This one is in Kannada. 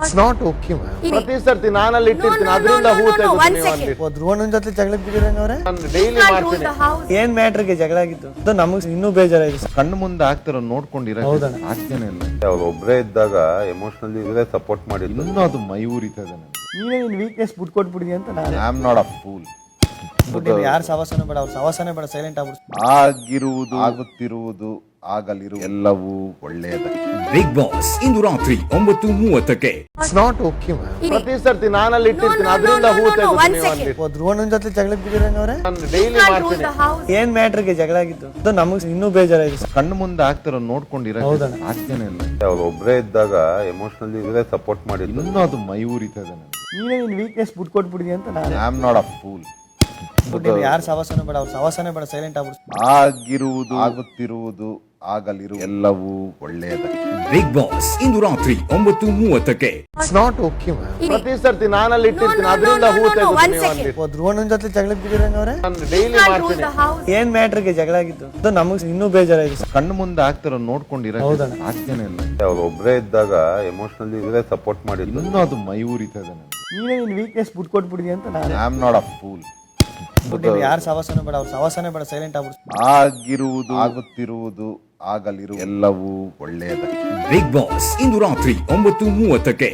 It's not okay ma'am. ಪ್ರತಿ ಸರ್ತಿ ನಾನಲ್ಲಿ ಇಟ್ಟಿರ್ತೀನಿ, ಅದರಿಂದ ಹೂ ತೆಗೆದು ಧ್ರುವನ ಜೊತೆ ಜಗಳಕ್ಕೆ ಬಿದ್ದಿರಂಗ ಅವ್ರೆ ನಾನು ಡೈಲಿ ಮಾಡ್ತೀನಿ. ಏನ್ ಮ್ಯಾಟ್ರಿಗೆ ಜಗಳ ಆಗಿತ್ತು ಅದು ನಮಗ್ ಇನ್ನೂ ಬೇಜಾರಾಗಿದೆ. ಕಣ್ಣು ಮುಂದೆ ಆಗ್ತಿರೋ ನೋಡ್ಕೊಂಡಿರೋ ಹೌದಣ್ಣ. ಸಾಧ್ಯನೇ ಇಲ್ಲ. ಅವ್ರು ಒಬ್ಬರೇ ಇದ್ದಾಗ ಎಮೋಷನಲಿ ಇವರೇ ಸಪೋರ್ಟ್ ಮಾಡಿದ್ದು. ಇನ್ನೂ ಅದು ಮೈ ಊರಿತದೆ ನನಗೆ. ನೀನೇ ನಿನ್ ವೀಕ್ನೆಸ್ ಬಿಟ್ಕೊಟ್ಬಿಡಿ ಅಂತ ನಾನು I am not a fool. ಯಾರು ಸವಾಸನೆ ಬೇಡ, ಅವ್ರ ಸವಾಸನೆ ಬೇಡ, ಸೈಲೆಂಟ್ ಆಗ್ಬಿಡ್ತು. ಆಗಿರುವುದು, ಆಗುತ್ತಿರುವುದು, ಆಗಲಿರು ಎಲ್ಲವೂ ಒಳ್ಳೆಯದ. ಬಿಗ್ ಬಾಸ್ ಇಂದು ರಾತ್ರಿ 9:30ಕ್ಕೆ. It's not okay ma'am. ಪ್ರತಿ ಸರ್ತಿ ನಾನಲ್ಲಿ ಇಟ್ಟಿರ್ತೀನಿ, ಅದರಿಂದ ಹೂ ತೆಗೆದು ಧ್ರುವನ ಜೊತೆ ಜಗಳಕ್ಕೆ ಬಿದ್ದಿರಂಗ ಅವ್ರೆ ನಾನು ಡೈಲಿ ಮಾಡ್ತೀನಿ. ಏನ್ ಮ್ಯಾಟ್ರಿಗೆ ಜಗಳ ಆಗಿತ್ತು ಅದು ನಮಗ್ ಇನ್ನೂ ಬೇಜಾರಾಗಿದೆ. ಕಣ್ಣು ಮುಂದೆ ಆಗ್ತಿರೋ ನೋಡ್ಕೊಂಡಿರೋ ಹೌದಣ್ಣ. ಸಾಧ್ಯನೇ ಇಲ್ಲ. ಅವ್ರು ಒಬ್ಬರೇ ಇದ್ದಾಗ ಎಮೋಷನಲಿ ಇವರೇ ಸಪೋರ್ಟ್ ಮಾಡಿದ್ದು. ಇನ್ನೂ ಅದು ಮೈ ಊರಿತದೆ ನನಗೆ. ನೀನೇ ನಿನ್ ವೀಕ್ನೆಸ್ ಬಿಟ್ಕೊಟ್ಬಿಡಿ ಅಂತ ನಾನು I am not a fool. ಯಾರು ಸವಾಸನೆ ಬೇಡ, ಅವ್ರ ಸವಾಸನೆ ಬೇಡ, ಸೈಲೆಂಟ್ ಆಗ್ಬಿಡ್ತು. ಆಗಿರುವುದು, ಆಗುತ್ತಿರುವುದು, ಆಗಲಿರು ಎಲ್ಲವೂ ಒಳ್ಳೆಯದ. ಬಿಗ್ ಬಾಸ್ ಇಂದು ರಾತ್ರಿ 9:30ಕ್ಕೆ. It's not okay ma'am. ಪ್ರತಿ ಸರ್ತಿ ನಾನಲ್ಲಿ ಇಟ್ಟಿರ್ತೀನಿ, ಅದರಿಂದ ಹೂ ತೆಗೆದು ಧ್ರುವನ ಜೊತೆ ಜಗಳಕ್ಕೆ ಬಿದ್ದಿರಂಗ ಅವ್ರೆ ನಾನು ಡೈಲಿ ಮಾಡ್ತೀನಿ. ಏನ್ ಮ್ಯಾಟ್ರಿಗೆ ಜಗಳ ಆಗಿತ್ತು ಅದು ನಮಗ್ ಇನ್ನೂ ಬೇಜಾರಾಗಿದೆ. ಕಣ್ಣು ಮುಂದೆ ಆಗ್ತಿರೋ ನೋಡ್ಕೊಂಡಿರೋ ಹೌದಣ್ಣ. ಸಾಧ್ಯನೇ ಇಲ್ಲ. ಅವ್ರು ಒಬ್ಬರೇ ಇದ್ದಾಗ ಎಮೋಷನಲಿ ಇವರೇ ಸಪೋರ್ಟ್ ಮಾಡಿದ್ದು. ಇನ್ನೂ ಅದು ಮೈ ಊರಿತದೆ ನನಗೆ. ನೀನೇ ನಿನ್ ವೀಕ್ನೆಸ್ ಬಿಟ್ಕೊಟ್ಬಿಡಿ ಅಂತ ನಾನು I am not a fool. ಯಾರು ಸವಾಸನೆ ಬೇಡ, ಅವ್ರ ಸವಾಸನೆ ಬೇಡ, ಸೈಲೆಂಟ್ ಆಗ್ಬಿಡ್ತು. ಆಗಿರುವುದು, ಆಗುತ್ತಿರುವುದು, ಆಗಲಿರು ಎಲ್ಲವೂ ಒಳ್ಳೆಯದ. ಬಿಗ್ ಬಾಸ್ ಇಂದು ರಾತ್ರಿ 9:30ಕ್ಕೆ.